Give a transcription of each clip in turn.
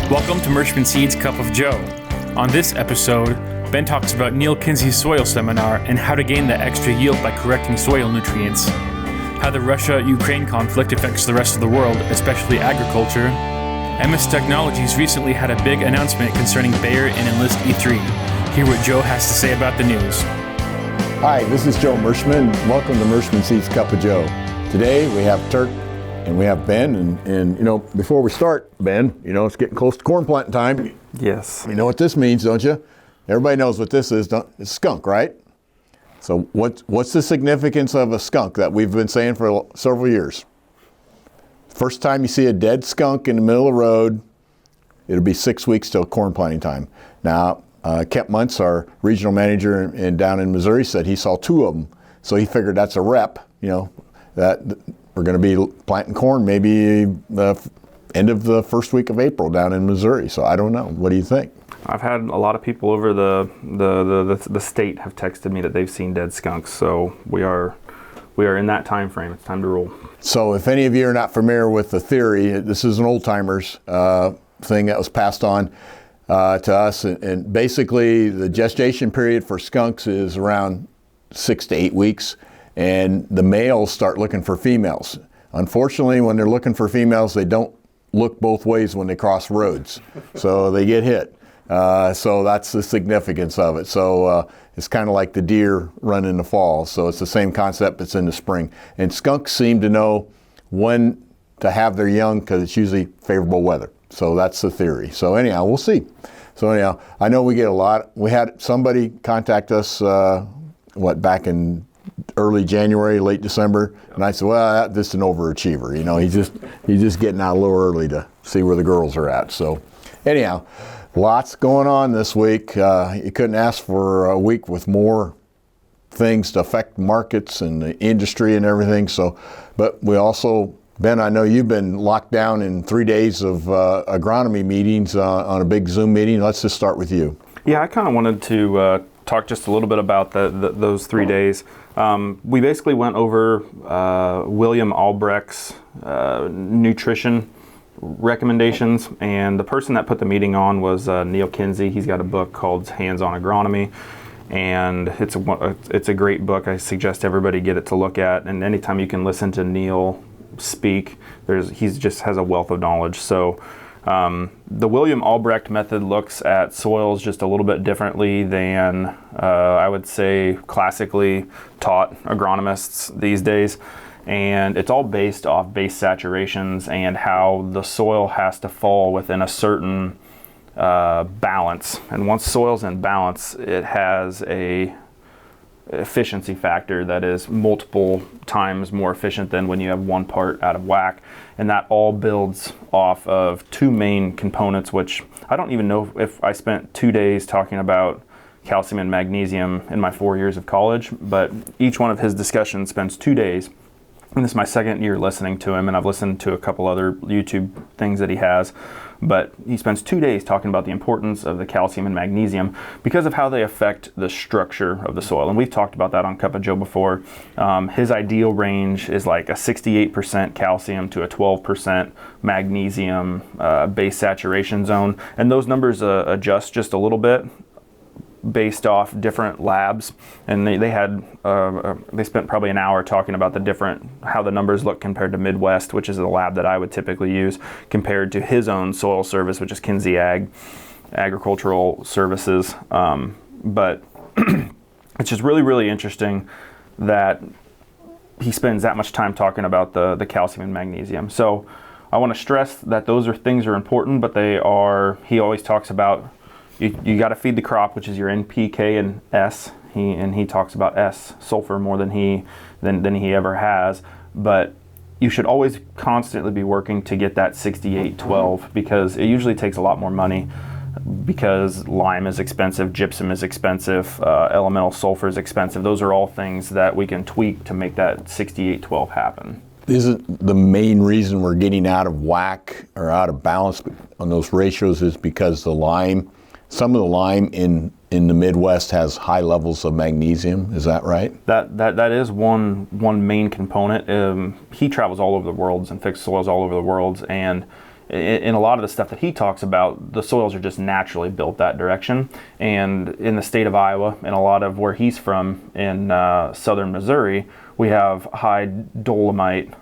Welcome to Mershman Seed's Cup of Joe. On this episode, Ben talks about Neal Kinsey's soil seminar and how to gain the extra yield by correcting soil nutrients, how the Russia-Ukraine conflict affects the rest of the world, especially agriculture. MS Technologies recently had a big announcement concerning Bayer and Enlist E3. Hear what Joe has to say about the news. Hi, this is Joe Mershman. Welcome to Mershman Seed's Cup of Joe. Today we have Turk and we have Ben, and you know, before we start, Ben, you know, it's getting close to corn planting time. Yes. You know what this means, don't you? Everybody knows what this is. It's skunk, right? So what's the significance of a skunk that we've been saying for several years? First time you see a dead skunk in the middle of the road, it'll be 6 weeks till corn planting time. Now, Kent Muntz, our regional manager down in Missouri, said he saw 2 of them. So he figured that's a rep, you know, that we're going to be planting corn maybe the end of the first week of April down in Missouri. So I don't know. What do you think? I've had a lot of people over the state have texted me that they've seen dead skunks. So we are in that time frame. It's time to roll. So if any of you are not familiar with the theory, this is an old timers thing that was passed on to us. And basically the gestation period for skunks is around 6 to 8 weeks. And the males start looking for females. Unfortunately, when they're looking for females, they don't look both ways when they cross roads. So they get hit. So that's the significance of it. So it's kind of like the deer run in the fall. So it's the same concept that's in the spring. And skunks seem to know when to have their young because it's usually favorable weather. So that's the theory. So anyhow, we'll see. So anyhow, I know we get a lot. We had somebody contact us, back in early January, late December, and I said, well, this is an overachiever. You know, he's just getting out a little early to see where the girls are at. So anyhow, lots going on this week. You couldn't ask for a week with more things to affect markets and the industry and everything. So, but we also, Ben, I know you've been locked down in 3 days of agronomy meetings on a big Zoom meeting. Let's just start with you. Yeah, I kind of wanted to talk just a little bit about those 3 days. We basically went over William Albrecht's nutrition recommendations, and the person that put the meeting on was Neal Kinsey. He's got a book called Hands-on Agronomy, and it's a great book. I suggest everybody get it to look at, and anytime you can listen to Neal speak, he just has a wealth of knowledge. So the William Albrecht method looks at soils just a little bit differently than I would say classically taught agronomists these days. And it's all based off base saturations and how the soil has to fall within a certain balance. And once soil's in balance, it has a efficiency factor that is multiple times more efficient than when you have one part out of whack. And that all builds off of 2 main components, which I don't even know if I spent 2 days talking about calcium and magnesium in my 4 years of college, but each one of his discussions spends 2 days. And this is my second year listening to him, and I've listened to a couple other YouTube things that he has. But he spends 2 days talking about the importance of the calcium and magnesium because of how they affect the structure of the soil. And we've talked about that on Cup of Joe before. His ideal range is like a 68% calcium to a 12% magnesium base saturation zone. And those numbers adjust just a little bit based off different labs, and they spent probably an hour talking about how the numbers look compared to Midwest, which is the lab that I would typically use, compared to his own soil service, which is Kinsey Agricultural Services. But it's just really, really interesting that he spends that much time talking about the calcium and magnesium. So I want to stress that those things are important, but he always talks about you got to feed the crop, which is your NPK and S. He talks about S, sulfur, more than he ever has. But you should always constantly be working to get that 68-12 because it usually takes a lot more money because lime is expensive, gypsum is expensive, elemental sulfur is expensive. Those are all things that we can tweak to make that 68-12 happen. Isn't the main reason we're getting out of whack or out of balance on those ratios is because some of the lime in the Midwest has high levels of magnesium? Is that right? That is one main component. He travels all over the world and fixes soils all over the world, and in a lot of the stuff that he talks about, the soils are just naturally built that direction. And in the state of Iowa and a lot of where he's from in southern Missouri, we have high dolomite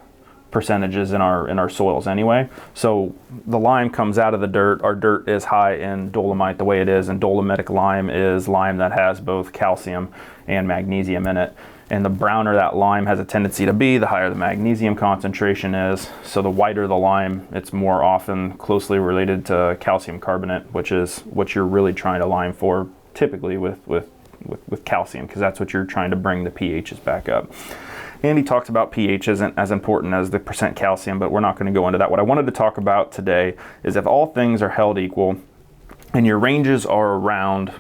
percentages in our soils anyway. So the lime comes out of the dirt. Our dirt is high in dolomite the way it is, and dolomitic lime is lime that has both calcium and magnesium in it. And the browner that lime has a tendency to be, the higher the magnesium concentration is. So the whiter the lime, it's more often closely related to calcium carbonate, which is what you're really trying to lime for, typically with calcium, because that's what you're trying to bring the pHs back up. And he talks about pH isn't as important as the percent calcium, but we're not going to go into that. What I wanted to talk about today is if all things are held equal and your ranges are around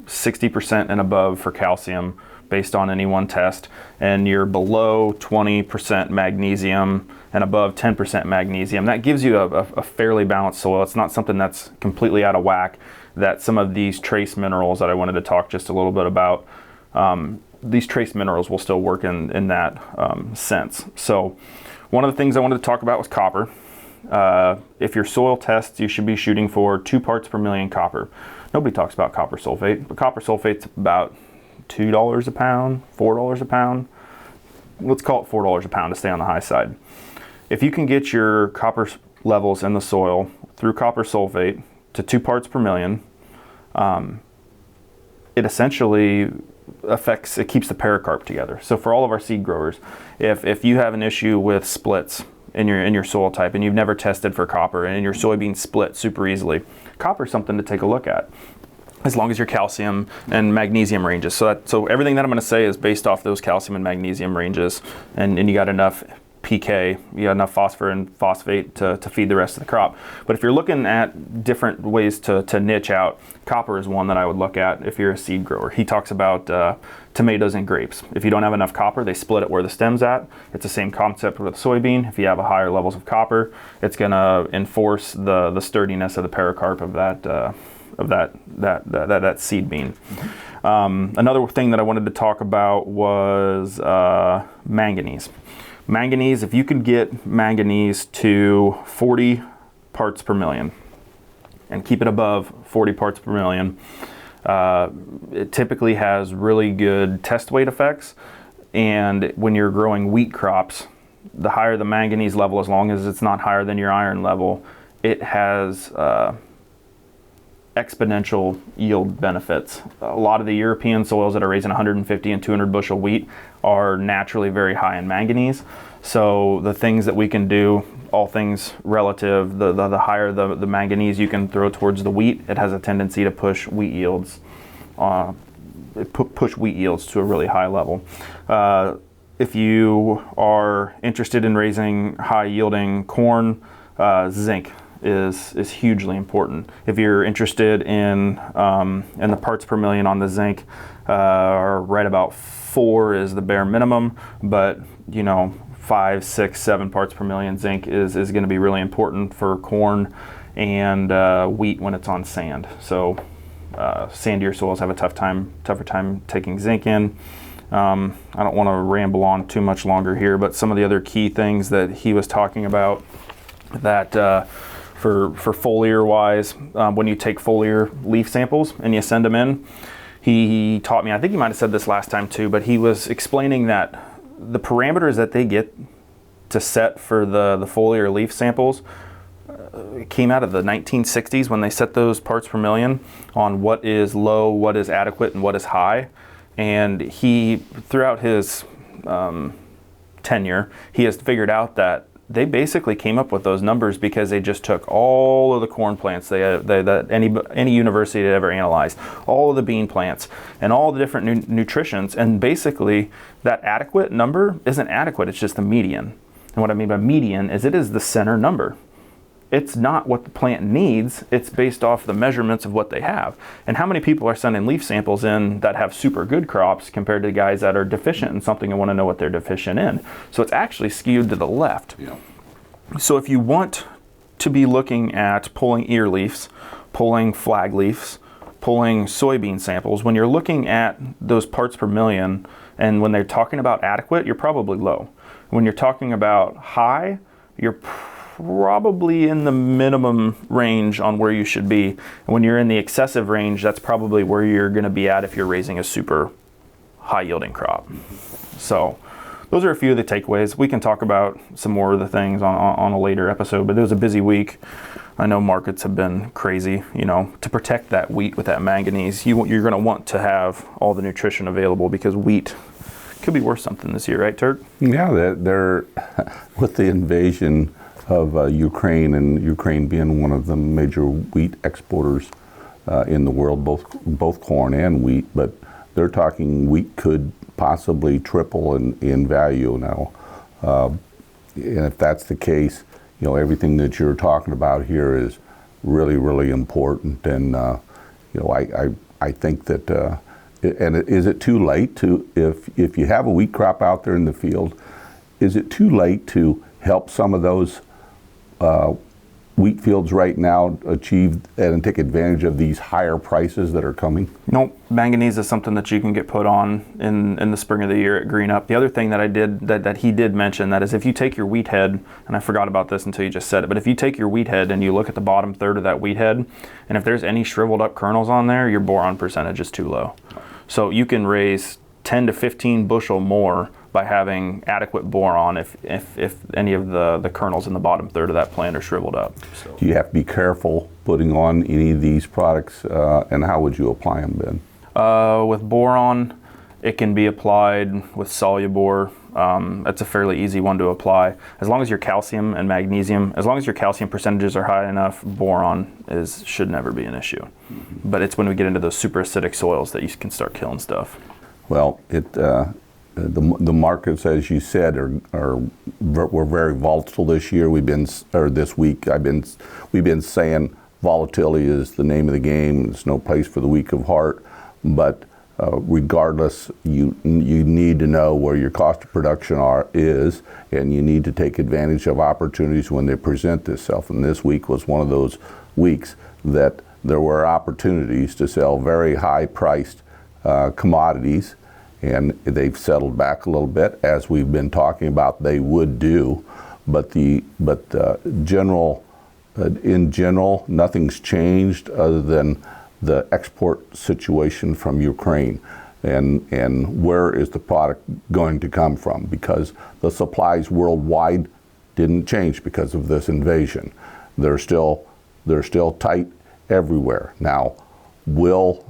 60% and above for calcium, based on any one test, and you're below 20% magnesium and above 10% magnesium, that gives you a fairly balanced soil. It's not something that's completely out of whack, that some of these trace minerals that I wanted to talk just a little bit about, these trace minerals will still work in that sense. So one of the things I wanted to talk about was copper. If your soil tests, you should be shooting for 2 parts per million copper. Nobody talks about copper sulfate, but copper sulfate's about $2 a pound, $4 a pound. Let's call it $4 a pound to stay on the high side. If you can get your copper levels in the soil through copper sulfate to 2 parts per million, it essentially it keeps the pericarp together. So for all of our seed growers, if you have an issue with splits in your soil type and you've never tested for copper and your soybeans split super easily, copper is something to take a look at, as long as your calcium and magnesium ranges. So everything that I'm going to say is based off those calcium and magnesium ranges, and you got enough PK, you got enough phosphor and phosphate to feed the rest of the crop. But if you're looking at different ways to niche out, copper is one that I would look at if you're a seed grower. He talks about tomatoes and grapes. If you don't have enough copper, they split it where the stem's at. It's the same concept with soybean. If you have a higher levels of copper, it's going to enforce the sturdiness of the pericarp of that seed bean. Another thing that I wanted to talk about was manganese. Manganese, if you could get manganese to 40 parts per million and keep it above 40 parts per million, it typically has really good test weight effects. And when you're growing wheat crops, the higher the manganese level, as long as it's not higher than your iron level, it has exponential yield benefits. A lot of the European soils that are raising 150 and 200 bushel wheat are naturally very high in manganese. So the things that we can do, all things relative, the higher the manganese you can throw towards the wheat, it has a tendency to push wheat yields to a really high level. If you are interested in raising high yielding corn, zinc is hugely important. If you're interested in the parts per million on the zinc, are right about 4 is the bare minimum, but 5, 6, 7 parts per million zinc is going to be really important for corn and wheat when it's on sand. So sandier soils have a tougher time taking zinc in. I don't want to ramble on too much longer here, but some of the other key things that he was talking about that for foliar wise, when you take foliar leaf samples and you send them in, he taught me, I think he might have said this last time too, but he was explaining that the parameters that they get to set for the foliar leaf samples came out of the 1960s when they set those parts per million on what is low, what is adequate, and what is high. And he, throughout his tenure, he has figured out that they basically came up with those numbers because they just took all of the corn plants that any university had ever analyzed, all of the bean plants, and all the different nutritions, and basically that adequate number isn't adequate, it's just the median. And what I mean by median is it is the center number. It's not what the plant needs, it's based off the measurements of what they have. And how many people are sending leaf samples in that have super good crops compared to guys that are deficient in something and want to know what they're deficient in? So it's actually skewed to the left. Yeah. So if you want to be looking at pulling ear leaves, pulling flag leaves, pulling soybean samples, when you're looking at those parts per million, and when they're talking about adequate, you're probably low. When you're talking about high, you're probably in the minimum range on where you should be. And when you're in the excessive range, that's probably where you're going to be at if you're raising a super high yielding crop. So those are a few of the takeaways. We can talk about some more of the things on a later episode, but it was a busy week. I know markets have been crazy. To protect that wheat with that manganese, you're going to want to have all the nutrition available, because wheat could be worth something this year, right, Turk? Yeah, they're with the invasion of Ukraine, and Ukraine being one of the major wheat exporters in the world, both corn and wheat, but they're talking wheat could possibly triple in value now. And if that's the case, everything that you're talking about here is really, really important. And I think that. And is it too late to, if you have a wheat crop out there in the field, is it too late to help some of those wheat fields right now achieve and take advantage of these higher prices that are coming? Nope. Manganese is something that you can get put on in the spring of the year at green up. The other thing that he did mention, that is, if you take your wheat head, and I forgot about this until you just said it, but if you take your wheat head and you look at the bottom third of that wheat head, and if there's any shriveled up kernels on there, your boron percentage is too low. So you can raise 10 to 15 bushel more by having adequate boron if any of the kernels in the bottom third of that plant are shriveled up. So. Do you have to be careful putting on any of these products, and how would you apply them, Ben? With boron, it can be applied with Solubor. That's a fairly easy one to apply. As long as your calcium and magnesium, as long as your calcium percentages are high enough, boron should never be an issue. Mm-hmm. But it's when we get into those super acidic soils that you can start killing stuff. Well, the markets, as you said, were very volatile this year. This week, we've been saying volatility is the name of the game. There's no place for the weak of heart, but regardless, you need to know where your cost of production is, and you need to take advantage of opportunities when they present themselves. And this week was one of those weeks that there were opportunities to sell very high-priced commodities, and they've settled back a little bit, as we've been talking about they would do. But in general, nothing's changed other than the export situation from Ukraine, and where is the product going to come from, because the supplies worldwide didn't change because of this invasion. They're still tight everywhere. Now, will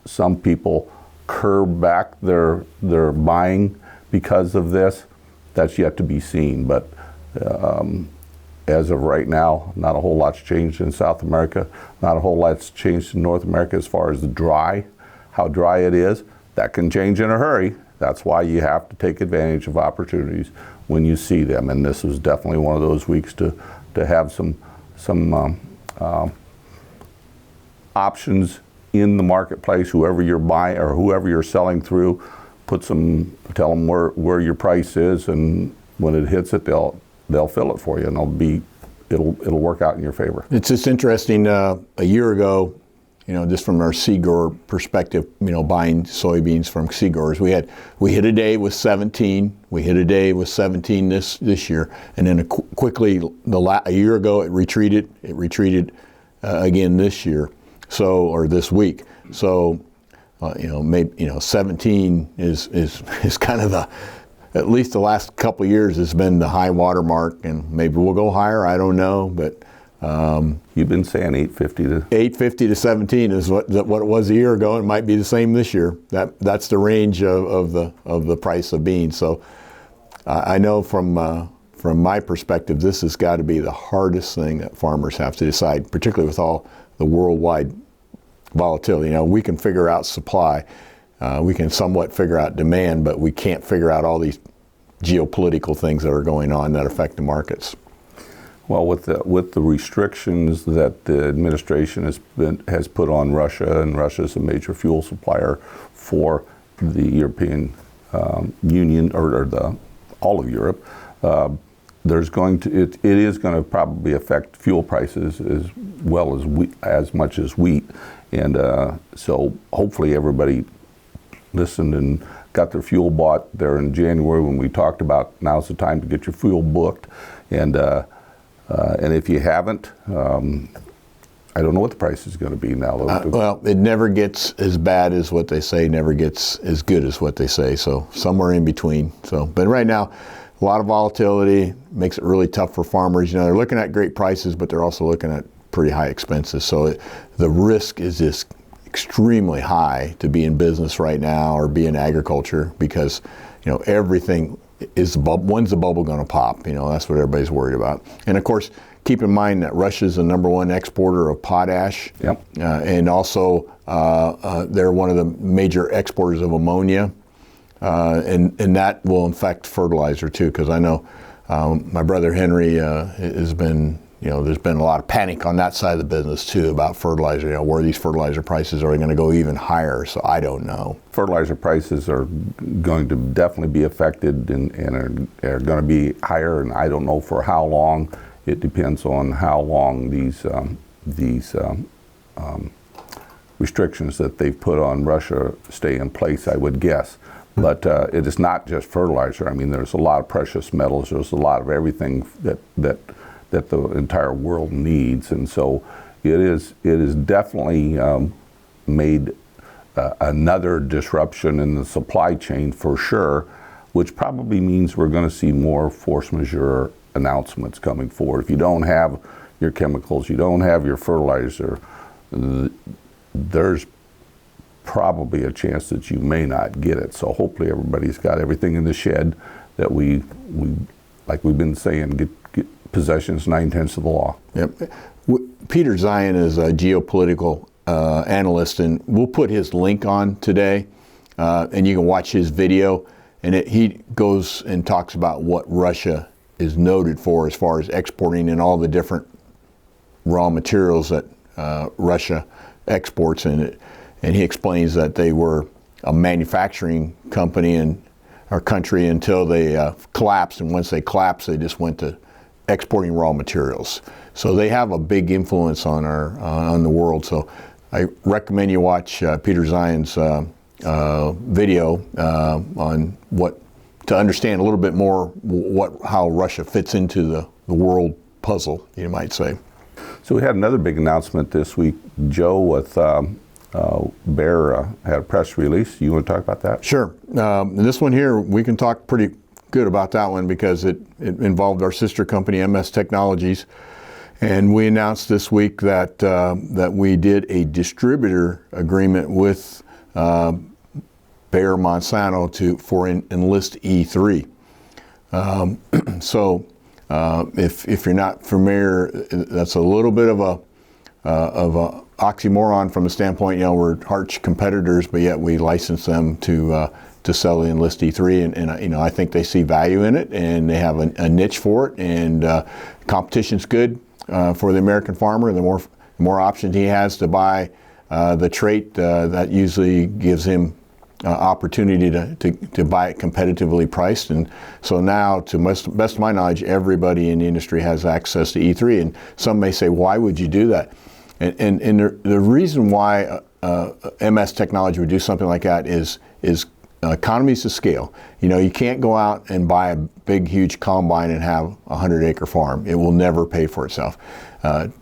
some people curb back their buying because of this? That's yet to be seen, but as of right now, not a whole lot's changed in South America. Not a whole lot's changed in North America as far as how dry it is. That can change in a hurry. That's why you have to take advantage of opportunities when you see them. And this was definitely one of those weeks to have some options in the marketplace. Whoever you're buying or whoever you're selling through, tell them where your price is, and when it hits it, they'll fill it for you, and it'll work out in your favor. It's just interesting. A year ago, just from our seed grower perspective, buying soybeans from seed growers, we hit a day with 17. We hit a day with 17 this year, and then quickly a year ago it retreated. It retreated again this year, or this week. So, maybe 17 is kind of at least the last couple of years has been the high water mark, and maybe we'll go higher. I don't know, but you've been saying 850 to 17 is what it was a year ago. It might be the same this year. That's the range of the price of beans. So I know from my perspective, this has got to be the hardest thing that farmers have to decide, particularly with all the worldwide volatility. We can figure out supply. We can somewhat figure out demand, but we can't figure out all these geopolitical things that are going on that affect the markets. Well, with the restrictions that the administration has put on Russia, and Russia is a major fuel supplier for the European Union or all of Europe, it is going to probably affect fuel prices as well as much as wheat, and so hopefully everybody listened and got their fuel bought there in January when we talked about now's the time to get your fuel booked, and And if you haven't, I don't know what the price is going to be now. Well, it never gets as bad as what they say, never gets as good as what they say. So somewhere in between. But right now, a lot of volatility makes it really tough for farmers. They're looking at great prices, but they're also looking at pretty high expenses. So the risk is just extremely high to be in business right now or be in agriculture because, everything is when's the bubble going to pop? That's what everybody's worried about. And of course, keep in mind that Russia is the #1 exporter of potash. Yep. And also they're one of the major exporters of ammonia. And that will affect fertilizer too, because I know my brother Henry has been, there's been a lot of panic on that side of the business too about fertilizer, where these fertilizer prices are going to go even higher. So I don't know. Fertilizer prices are going to definitely be affected and are going to be higher, and I don't know for how long. It depends on how long these restrictions that they've put on Russia stay in place, I would guess. But it is not just fertilizer. I mean, there's a lot of precious metals. There's a lot of everything that the entire world needs, and so it is definitely made another disruption in the supply chain for sure, which probably means we're going to see more force majeure announcements coming forward. If you don't have your chemicals, you don't have your fertilizer, there's probably a chance that you may not get it. So hopefully everybody's got everything in the shed that we like we've been saying, get possessions 9/10 of the law. Yep. Peter Zion is a geopolitical analyst, and we'll put his link on today, and you can watch his video. And he goes and talks about what Russia is noted for as far as exporting and all the different raw materials that Russia exports in it. And he explains that they were a manufacturing company in our country until they collapsed. And once they collapsed, they just went to exporting raw materials. So they have a big influence on on the world. So I recommend you watch Peter Zion's video on to understand a little bit more how Russia fits into the world puzzle, you might say. So we had another big announcement this week, Joe, with Bayer had a press release. You want to talk about that? Sure. This one here, we can talk pretty good about that one because it involved our sister company, MS Technologies. And we announced this week that we did a distributor agreement with Bayer Monsanto for Enlist E3. So if you're not familiar, that's a little bit of a oxymoron from the standpoint, we're arch competitors, but yet we license them to sell the Enlist E3, and I think they see value in it, and they have a niche for it, and competition's good for the American farmer. The more options he has to buy the trait, that usually gives him opportunity to buy it competitively priced. And so now, to best of my knowledge, everybody in the industry has access to E3, and some may say, why would you do that? And the reason why MS Technology would do something like that is economies of scale. You can't go out and buy a big, huge combine and have a 100-acre farm. It will never pay for itself. The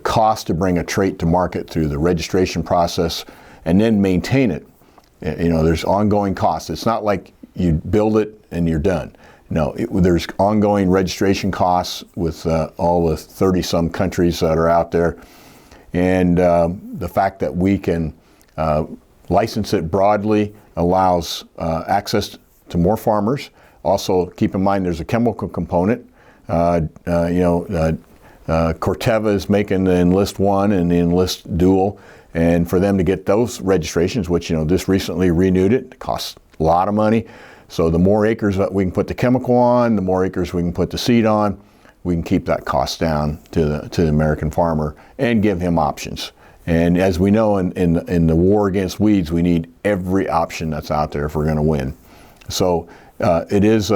cost to bring a trait to market through the registration process and then maintain it, there's ongoing costs. It's not like you build it and you're done. No, there's ongoing registration costs with all the 30-some countries that are out there. And the fact that we can license it broadly allows access to more farmers. Also, keep in mind there's a chemical component. Corteva is making the Enlist One and the Enlist Dual. And for them to get those registrations, which, just recently renewed it costs a lot of money. So the more acres that we can put the chemical on, the more acres we can put the seed on, we can keep that cost down to the American farmer and give him options. And as we know, in the war against weeds, we need every option that's out there if we're going to win. So it is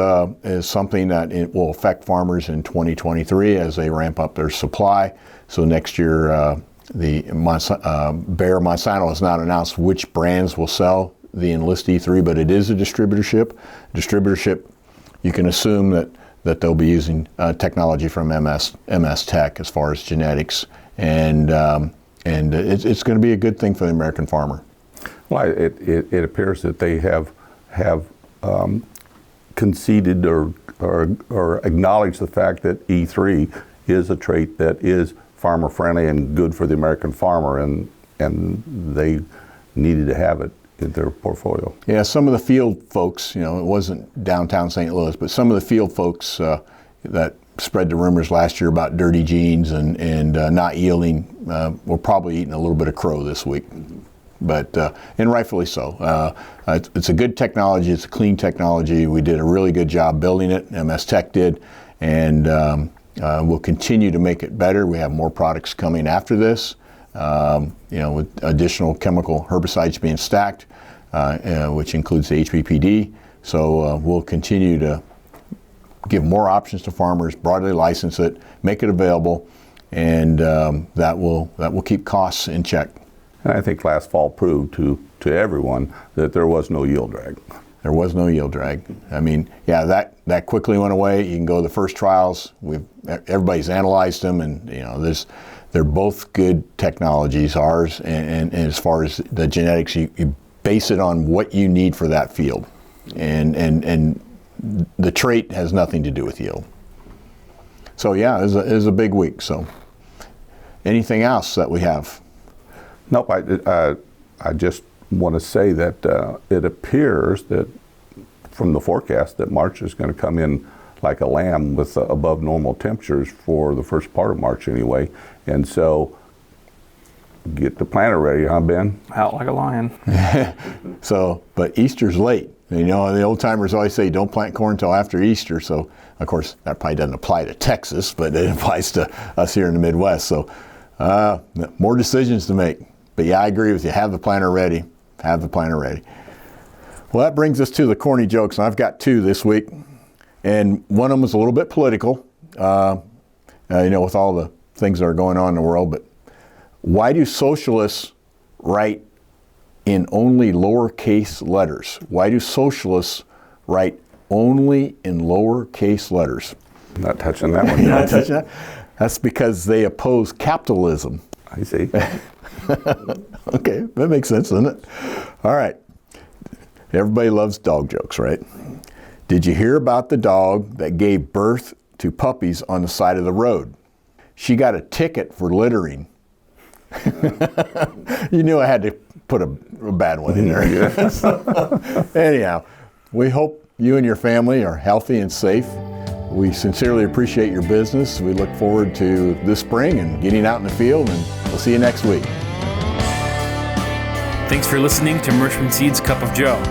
something that it will affect farmers in 2023 as they ramp up their supply. So next year, Bayer Monsanto has not announced which brands will sell the Enlist E3, but it is a distributorship. Distributorship, you can assume that that they'll be using technology from MS Tech as far as genetics, and it's going to be a good thing for the American farmer. Well, it appears that they have conceded or acknowledged the fact that E3 is a trait that is farmer friendly and good for the American farmer, and they needed to have it in their portfolio. Yeah, some of the field folks, it wasn't downtown St. Louis, but some of the field folks that spread the rumors last year about dirty genes and not yielding, were probably eating a little bit of crow this week. But, and rightfully so. It's a good technology, it's a clean technology. We did a really good job building it, MS Tech did, and we'll continue to make it better. We have more products coming after this, with additional chemical herbicides being stacked, which includes the HPPD. So we'll continue to give more options to farmers, broadly license it, make it available, and that will keep costs in check. And I think last fall proved to everyone that there was no yield drag. There was no yield drag. I mean, yeah, that quickly went away. You can go to the first trials. Everybody's analyzed them, and they're both good technologies. Ours, and as far as the genetics, you base it on what you need for that field, and the trait has nothing to do with yield. So yeah, it was a big week. So anything else that we have? Nope. I just want to say that it appears that from the forecast that March is going to come in like a lamb with above normal temperatures for the first part of March anyway. And so get the planter ready, huh, Ben? Out like a lion. So, but Easter's late. The old timers always say don't plant corn until after Easter. So, of course, that probably doesn't apply to Texas, but it applies to us here in the Midwest. So, more decisions to make. But yeah, I agree with you. Have the planter ready. Have the planter ready. Well, that brings us to the corny jokes, and I've got two this week. And one of them is a little bit political, with all the things that are going on in the world. But why do socialists write in only lowercase letters? Why do socialists write only in lowercase letters? Not touching that one. Not touching that? That's because they oppose capitalism. I see. Okay, that makes sense, doesn't it? All right. Everybody loves dog jokes, right? Did you hear about the dog that gave birth to puppies on the side of the road? She got a ticket for littering. You knew I had to put a bad one in there. So, anyhow, we hope you and your family are healthy and safe. We sincerely appreciate your business. We look forward to this spring and getting out in the field, and we'll see you next week. Thanks for listening to Merchant Seeds Cup of Joe.